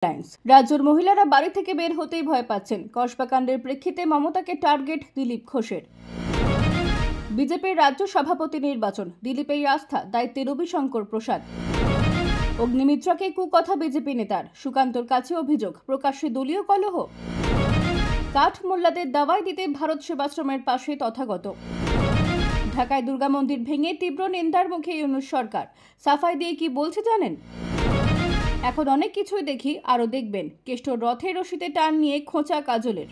রাজ্যের মহিলারা বাড়ি থেকে বের হতেই ভয় পাচ্ছেন। কসবাকাণ্ডের প্রেক্ষিতে মমতাকে টার্গেট দিলীপ ঘোষের। বিজেপির রাজ্য সভাপতি নির্বাচন, দিলীপের আস্থা, দায়িত্বে রবিশঙ্কর প্রসাদ। অগ্নিমিত্রাকে কুকথা বিজেপি নেতার, সুকান্তর কাছে অভিযোগ, প্রকাশ্যে দলীয় কলহ। কাঠ মোল্লাদের দাওয়াই দিতে ভারত সেবাশ্রমের পাশে তথাগত। ঢাকায় দুর্গা মন্দির ভেঙে তীব্র নিন্দার মুখে ইউনূস সরকার, সাফাই দিয়ে কি বলছে জানেন? এখন অনেক কিছুই দেখি, আরও দেখবেন। কেষ্টর রথের রশিতে টান নিয়ে খোঁচা কাজলের।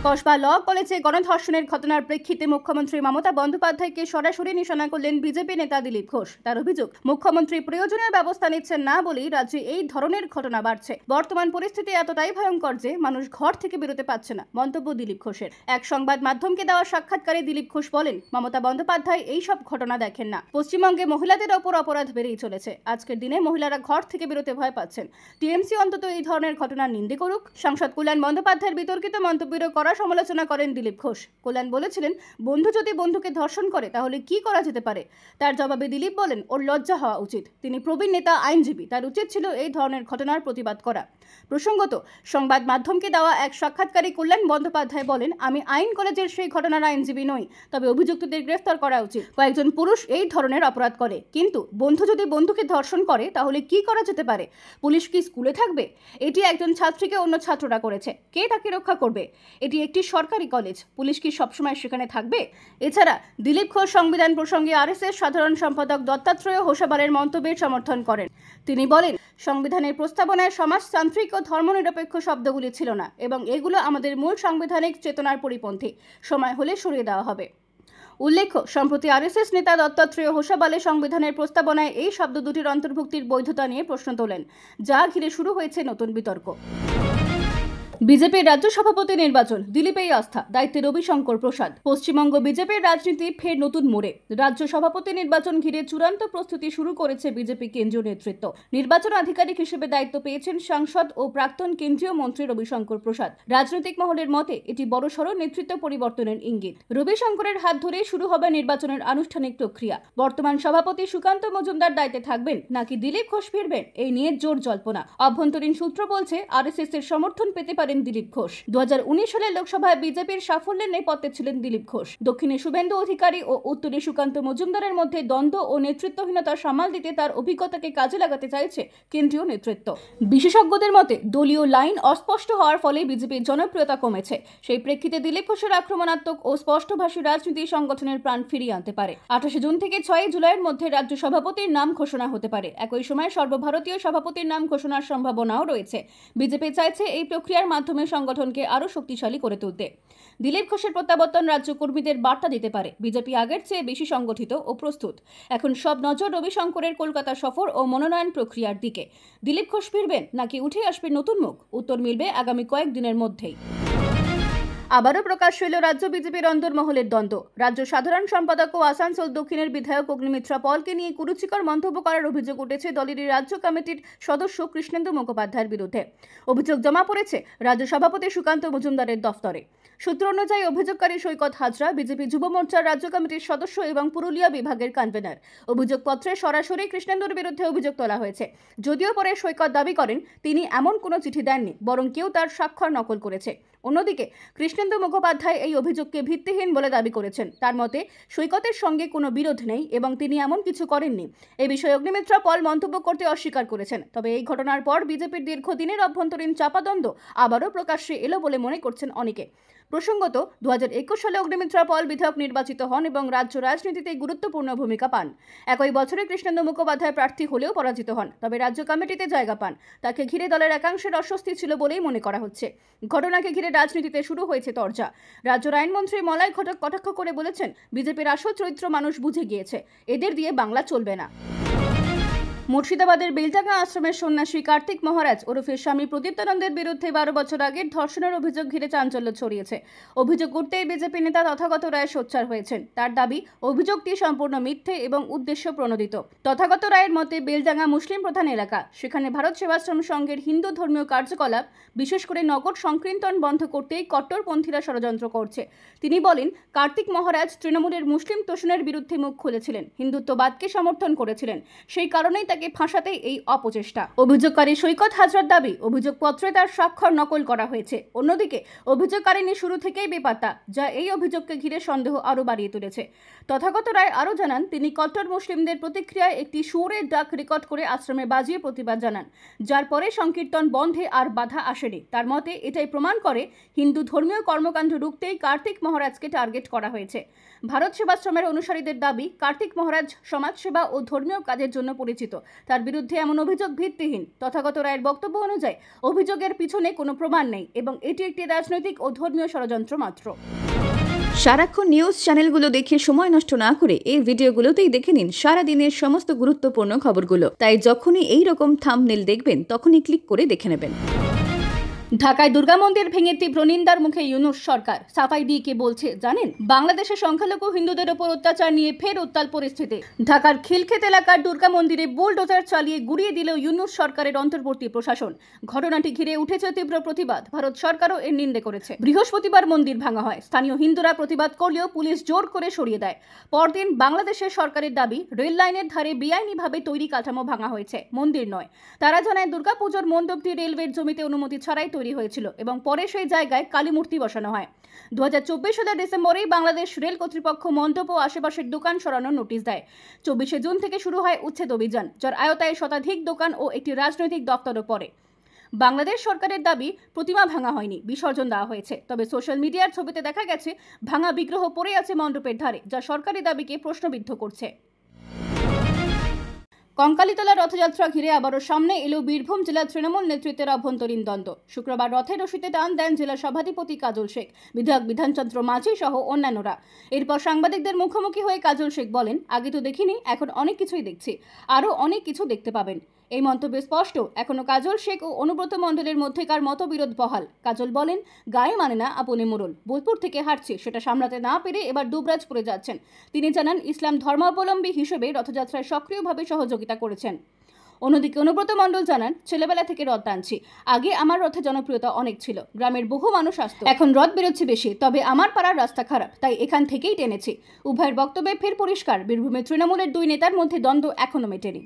কসবা ল কলেজে গণধর্ষণের ঘটনার প্রেক্ষিতে মুখ্যমন্ত্রী মমতা বন্দ্যোপাধ্যায়কে সরাসরি নিশানা করলেন বিজেপি নেতা দিলীপ ঘোষ। তার অভিযোগ, মুখ্যমন্ত্রী প্রয়োজনীয় ব্যবস্থা নিচ্ছেন না বলেই রাজ্যে এই ধরনের ঘটনা বাড়ছে। বর্তমান পরিস্থিতি এতটাই ভয়ঙ্কর যে মানুষ ঘর থেকে বেরোতে পারছে না, মন্তব্য দিলীপ ঘোষের। এক সংবাদ মাধ্যমকে দেওয়া সাক্ষাৎকারে দিলীপ ঘোষ বলেন, মমতা বন্দ্যোপাধ্যায় এই সব ঘটনা দেখেন না। পশ্চিমবঙ্গে মহিলাদের ওপর অপরাধ বেড়েই চলেছে। আজকের দিনে মহিলারা ঘর থেকে বেরোতে ভয় পাচ্ছেন। টিএমসি অন্তত এই ধরনের ঘটনার নিন্দে করুক। সাংসদ কল্যাণ বন্দ্যোপাধ্যায়ের বিতর্কিত মন্তব্যের করা সমালোচনা করেন দিলীপ ঘোষ। কল্যাণ বলেছিলেন, বন্ধু যদি বন্ধুকে ধর্ষণ করে তাহলে কি করা যেতে পারে? তার জবাবে দিলীপ বলেন, ওর লজ্জা হওয়া উচিত। তিনি প্রবীণ নেতা, আইনজীবী, তার উচিত ছিল এই ধরনের ঘটনার প্রতিবাদ করা। প্রসঙ্গত, সংবাদ মাধ্যমকে দেওয়া এক সাক্ষাৎকারে কল্যাণ বন্দ্যোপাধ্যায় বলেন, আমি আইন কলেজের সেই ঘটনার আইনজীবী নই, তবে অভিযুক্তদের গ্রেফতার করা উচিত। কয়েকজন পুরুষ এই ধরনের অপরাধ করে, কিন্তু বন্ধু যদি বন্ধুকে ধর্ষণ করে তাহলে কি করা যেতে পারে? পুলিশ কি স্কুলে থাকবে? এটি একজন ছাত্রীকে অন্য ছাত্ররা করেছে, কে তাকে রক্ষা করবে? এটি একটি সরকারি কলেজ, পুলিশ কি সবসময় সেখানে থাকবে? এছাড়া দিলীপ ঘোষ সংবিধান প্রসঙ্গে আরএসএস সাধারণ সম্পাদক দত্তাত্রেয় হোসাবারের মন্তব্যের সমর্থন করেন। তিনি বলেন, সংবিধানের প্রস্তাবনায় সমাজতান্ত্রিক ও ধর্মনিরপেক্ষ শব্দগুলি ছিল না এবং এগুলো আমাদের মূল সাংবিধানিক চেতনার পরিপন্থী। সময় হলে সরিয়ে দেওয়া হবে। উল্লেখ্য, সম্প্রতি আরএসএস নেতা দত্তাত্রেয় হোসাবালে সংবিধানের প্রস্তাবনায় এই শব্দ দুটির অন্তর্ভুক্তির বৈধতা নিয়ে প্রশ্ন তোলেন, যা ঘিরে শুরু হয়েছে নতুন বিতর্ক। বিজেপির রাজ্য সভাপতি নির্বাচন, দিলীপের আস্থা, দায়িত্বে রবিশঙ্কর প্রসাদ। পশ্চিমবঙ্গ বিজেপির রাজনীতি ফের নতুন মোড়ে। রাজ্য সভাপতি নির্বাচন ঘিরে চূড়ান্ত প্রস্তুতি শুরু করেছে বিজেপি কেন্দ্রীয় নেতৃত্ব। নির্বাচন আধিকারিক হিসেবে দায়িত্ব পেয়েছেন সাংসদ ও প্রাক্তন কেন্দ্রীয় মন্ত্রী রবিশঙ্কর প্রসাদ। রাজনৈতিক মহলের মতে এটি বড়সড় নেতৃত্ব পরিবর্তনের ইঙ্গিত। রবিশঙ্করের হাত ধরেই শুরু হবে নির্বাচনের আনুষ্ঠানিক প্রক্রিয়া। বর্তমান সভাপতি সুকান্ত মজুমদার দায়িত্বে থাকবেন নাকি দিলীপ ঘোষ ফিরবেন, এই নিয়ে জোর জল্পনা। অভ্যন্তরীণ সূত্র বলছে, আরএসএস এর সমর্থন পেতে পারেন দিলীপ ঘোষ। 2019 সালের লোকসভায় বিজেপির সাফল্যের নেপথ্যে ছিলেন দিলীপ ঘোষ। দক্ষিণে শুভেন্দু অধিকারী ও উত্তরে সুকান্ত মজুমদারের মধ্যে দ্বন্দ্ব ও নেতৃত্বহীনতা সামাল দিতে তার অভিজ্ঞতাকে কাজে লাগাতে চাইছে কেন্দ্রীয় নেতৃত্ব। বিশেষজ্ঞদের মতে, দলীয় লাইন অস্পষ্ট হওয়ার ফলে বিজেপির জনপ্রিয়তা কমেছে। সেই প্রেক্ষিতে দিলীপ ঘোষের আক্রমণাত্মক ও স্পষ্টভাষী রাজনীতি সংগঠনের প্রাণ ফিরিয়ে আনতে পারে। 28 জুন থেকে 6 জুলাইয়ের মধ্যে রাজ্য সভাপতির নাম ঘোষণা হতে পারে। একই সময় সর্বভারতীয় সভাপতির নাম ঘোষণার সম্ভাবনাও রয়েছে। বিজেপি চাইছে এই প্রক্রিয়ার মাধ্যমে সংগঠনকে আরও শক্তিশালী করে তুলতে। দিলীপ ঘোষের প্রত্যাবর্তন রাজ্য কর্মীদের বার্তা দিতে পারে, বিজেপি আগের চেয়ে বেশি সংগঠিত ও প্রস্তুত। এখন সব নজর রবিশঙ্করের কলকাতা সফর ও মনোনয়ন প্রক্রিয়ার দিকে। দিলীপ ঘোষ ফিরবেন নাকি উঠে আসবে নতুন মুখ? উত্তর মিলবে আগামী কয়েকদিনের মধ্যেই। আবারও প্রকাশ হইল রাজ্য বিজেপির অন্তর্মহলের দ্বন্দ্ব। রাজ্য সাধারণ সম্পাদক ও আসানসোল দক্ষিণের বিধায়ক অগ্নিমিত্রা পলকে নিয়ে কুরুচিকর মন্তব্য করার অভিযোগ উঠেছে দলের রাজ্য কমিটির সদস্য কৃষ্ণেন্দু মুখোপাধ্যায়ের বিরুদ্ধে। অভিযোগ জমা পড়েছে রাজ্য সভাপতি সুকান্ত মজুমদারের দফতরে। সূত্র অনুযায়ী অভিযোগকারী সৈকত হাজরা বিজেপি যুব মোর্চার রাজ্য কমিটির সদস্য এবং পুরুলিয়া বিভাগের কনভেনার। অভিযোগপত্রে সরাসরি কৃষ্ণেন্দুর বিরুদ্ধে অভিযোগ তোলা হয়েছে। যদিও পরে সৈকত দাবি করেন তিনি এমন কোনো চিঠি দেননি, বরং কেউ তার স্বাক্ষর নকল করেছে। অন্যদিকে কৃষ্ণেন্দু মুখোপাধ্যায় এই অভিযোগকে ভিত্তিহীন বলে দাবি করেছেন। তার মতে, সৈকতের সঙ্গে কোনো বিরোধ নেই এবং তিনি এমন কিছু করেননি। এ বিষয়ে অগ্নিমিত্রা পল মন্তব্য করতে অস্বীকার করেছেন। তবে এই ঘটনার পর বিজেপির দীর্ঘদিনের অভ্যন্তরীণ চাপাদ্বন্দ্ব আবারও প্রকাশ্যে এলো বলে মনে করছেন অনেকে। প্রসঙ্গত, 2021 সালে অগ্নিমিত্রা পল বিধায়ক নির্বাচিত হন এবং রাজ্য রাজনীতিতে গুরুত্বপূর্ণ ভূমিকা পান। একই বছরে কৃষ্ণেন্দু মুখোপাধ্যায় প্রার্থী হলেও পরাজিত হন, তবে রাজ্য কমিটিতে জায়গা পান। তাকে ঘিরে দলের একাংশের অস্বস্তি ছিল বলেই মনে করা হচ্ছে। ঘটনাকে ঘিরে রাজনীতিতে শুরু হয়েছে তরজা। রাজ্যের আইনমন্ত্রী মলয় ঘটক কটাক্ষ করে বলেছেন, বিজেপির আসল চরিত্র মানুষ বুঝে গিয়েছে, এদের দিয়ে বাংলা চলবে না। মুর্শিদাবাদের বেলডাঙ্গা আশ্রমের সন্ন্যাসী কার্তিক মহারাজ ওরফে স্বামী প্রদীপ্তানন্দের বিরুদ্ধে 12 বছর আগের ধর্ষণের অভিযোগ ঘিরে চাঞ্চল্য ছড়িয়েছে। অভিযোগ উঠতেই বিজেপি নেতা তথাগত রায় সোচ্চার হয়েছেন। তার দাবি, অভিযোগটি সম্পূর্ণ মিথ্যে এবং উদ্দেশ্য প্রণোদিত। তথাগত রায়ের মতে, বেলডাঙ্গা মুসলিম প্রধান এলাকা, সেখানে ভারত সেবাশ্রম সংঘের হিন্দু ধর্মীয় কার্যকলাপ, বিশেষ করে নগর সংকীর্তন বন্ধ করতেই কট্টরপন্থীরা ষড়যন্ত্র করছে। তিনি বলেন, কার্তিক মহারাজ তৃণমূলের মুসলিম তোষণের বিরুদ্ধে মুখ খুলেছিলেন, হিন্দুত্ববাদকে সমর্থন করেছিলেন। সেই কারণেই তাকে ফাঁসাতে এই অপচেষ্টা। অভিযোগকারী সৈকত হাজরার দাবি, অভিযোগপত্রে তার স্বাক্ষর নকল করা হয়েছে। অন্যদিকে অভিযোগকারিনী শুরু থেকেই বেপাত্তা, যা এই অভিযোগকে ঘিরে সন্দেহ আরও বাড়িয়ে তুলেছে। তথাগত রায় আরও জানান, তিনি কট্টর মুসলিমদের প্রতিক্রিয়ায় একটি সুরের ডাক রেকর্ড করে আশ্রমে বাজিয়ে প্রতিবাদ জানান, যার পরে সংকীর্তন বন্ধে আর বাধা আসেনি। তার মতে এটাই প্রমাণ করে হিন্দু ধর্মীয় কর্মকাণ্ড রুখতেই কার্তিক মহারাজকে টার্গেট করা হয়েছে। ভারত সেবাশ্রমের অনুসারীদের দাবি, কার্তিক মহারাজ সমাজসেবা ও ধর্মীয় কাজের জন্য পরিচিত। তার বিরুদ্ধে এমন অভিযোগ ভিত্তিহীন। তথাগত রায়ের বক্তব্য অনুযায়ী অভিযোগের পিছনে কোনো প্রমাণ নেই এবং এটি একটি রাজনৈতিক ও ধর্মীয় ষড়যন্ত্র মাত্র। সারাক্ষণ নিউজ চ্যানেলগুলো দেখে সময় নষ্ট না করে এই ভিডিওগুলোতেই দেখে নিন সারা দিনের সমস্ত গুরুত্বপূর্ণ খবরগুলো। তাই যখনই এই রকম থাম্বনেল দেখবেন তখনই ক্লিক করে দেখে নেবেন। ঢাকায় দুর্গা মন্দির ভেঙে তীব্র নিন্দার মুখে ইউনূস সরকার। সাফাই দিয়ে কে বলছে জানেন? বাংলাদেশের সংখ্যালঘু হিন্দুদের ওপর অত্যাচার নিয়ে ফের উত্তাল পরিস্থিতি। ঢাকার খিলক্ষেত এলাকার দুর্গা মন্দিরে বুলডোজার চালিয়ে গুড়িয়ে দিল ইউনূস সরকারের অন্তর্বর্তী প্রশাসন। ঘটনাটি ঘিরে উঠেছে তীব্র প্রতিবাদ। ভারত সরকারও এর নিন্দে করেছে। বৃহস্পতিবার মন্দির ভাঙা হয়। স্থানীয় হিন্দুরা প্রতিবাদ করলেও পুলিশ জোর করে সরিয়ে দেয়। পরদিন বাংলাদেশের সরকারের দাবি, রেল লাইনের ধারে বেআইনিভাবে তৈরি কাঠামো ভাঙা হয়েছে, মন্দির নয়। তারা জানায়, দুর্গাপুজোর মণ্ডপটি রেলওয়ের জমিতে অনুমতি ছাড়াই তৈরি হয়েছিল এবং পরে সেই জায়গায় কালী মূর্তি বসানো হয়। 2024 সালের ডিসেম্বরেই বাংলাদেশ রেল কর্তৃপক্ষ মণ্ডপ ও আশেপাশের দোকান সরানোর নোটিশ দেয়। 24 জুন থেকে শুরু হয় উচ্ছেদ অভিযান, যার আওতায় শতাধিক দোকান ও একটি রাজনৈতিক দপ্তরও পড়ে। বাংলাদেশ সরকারের দাবি, প্রতিমা ভাঙা হয়নি, বিসর্জন দেওয়া হয়েছে। তবে সোশ্যাল মিডিয়ার ছবিতে দেখা গেছে ভাঙা বিগ্রহ পড়ে আছে মণ্ডপের ধারে, যা সরকারি দাবিকে প্রশ্নবিদ্ধ করছে। কঙ্কালীতলা রথযাত্রা ঘিরে আবারও সামনে এলো বীরভূম জেলা তৃণমূল নেতৃত্বের অভ্যন্তরীণ দ্বন্দ্ব। শুক্রবার রথের রশিতে টান দেন জেলা সভাধিপতি কাজল শেখ, বিধায়ক বিধানচন্দ্র মাঝি সহ অন্যান্যরা। এরপর সাংবাদিকদের মুখোমুখি হয়ে কাজল শেখ বলেন, আগে তো দেখিনি, এখন অনেক কিছুই দেখছি, আরও অনেক কিছু দেখতে পাবেন। এই মন্তব্যে স্পষ্ট, এখনো কাজল শেখ ও অনুব্রত মণ্ডলের মধ্যেকার মতবিরোধ বহাল। কাজল বলেন, গায়ে মানে না আপনি মোড়ল, বোলপুর থেকে হাঁটছি, সেটা সামলাতে না পেরে এবার দুবরাজপুরে যাচ্ছেন। তিনি জানান, ইসলাম ধর্মাবলম্বী হিসেবে রথযাত্রায় সক্রিয়ভাবে সহযোগিতা করেছেন। অন্যদিকে অনুব্রত মণ্ডল জানান, ছেলেবেলা থেকে রথ টানছি, আগে আমার রথে জনপ্রিয়তা অনেক ছিল, গ্রামের বহু মানুষ আসতো, এখন রথ বেরোচ্ছে বেশি, তবে আমার পাড়ার রাস্তা খারাপ, তাই এখান থেকেই টেনেছি। উভয়ের বক্তব্যে ফের পরিষ্কার, বীরভূমে তৃণমূলের দুই নেতার মধ্যে দ্বন্দ্ব এখনো মেটেনি।